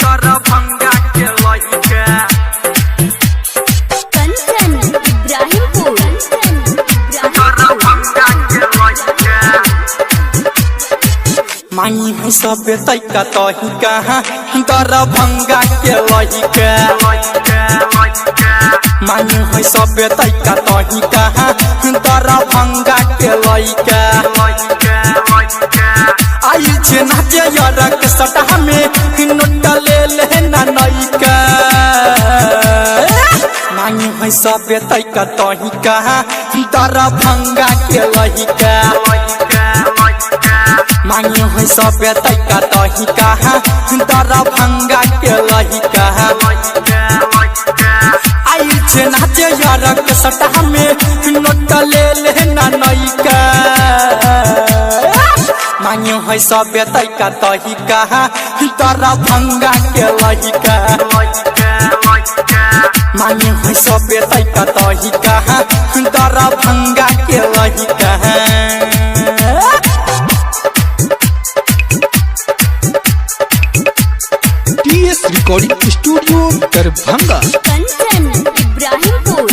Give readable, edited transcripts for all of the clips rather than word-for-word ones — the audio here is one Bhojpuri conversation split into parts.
दरभंगा के लइका कंचन इब्राहिमपुर दरभंगा के लइका मानी है सब तैका तही कहाँ दरभंगा के लइका मानी है सब तैका तही कहाँ दरभंगा के लइका आई छे नाचे यारक सटा में नोट ले लेना नइका मानी है सब तैका तही कहाँ दरभंगा के लइका मानी है सब तैका तही कहाँ दरभंगा के लइका आई छे नाचे यारक सटा में नोट ले लेना नइका मानी है सब तैका तही कहाँ दरभंगा के लइका मानी है सब तैका तही कहाँ दरभंगा के लइका TS recording studio Darbhanga. Kanchan Ibrahimpur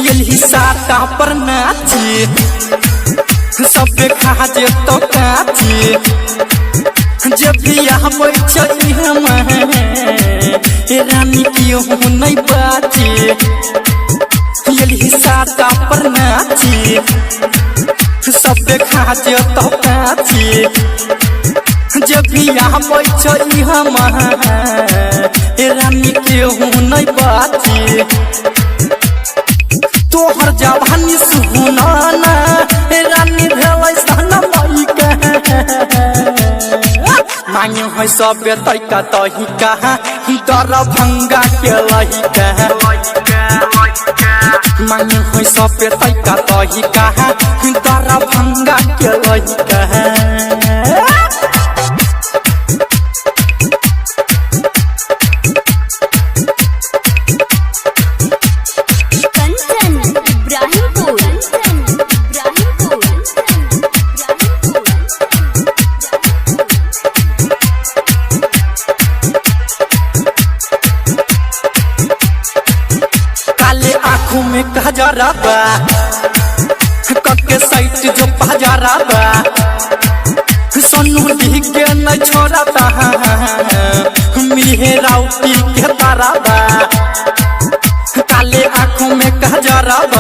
यही साटा पर नाची सब खा जे तो काची जब भी यहाँ बैठी हम रानी क्यों नहीं बाची यही साटा पर नाची सब खा जे तो काची जब भी यहाँ बैठी हम रानी क्यों नहीं बाची तोहर जवानी सुनाना रानी भेलै सहना लइका मांगे है सब तैका तही कहाँ दरभंगा के लइका मांगे है सब तैका तही कहाँ दरभंगा के लइका कंचन इब्राहिमपुर काले आँखों में कजरा बा कके साइट जो पहजारा बा सोनू दी के न छोड़ता मिहे राउती के तारा बा काले आँखों में कजरा बा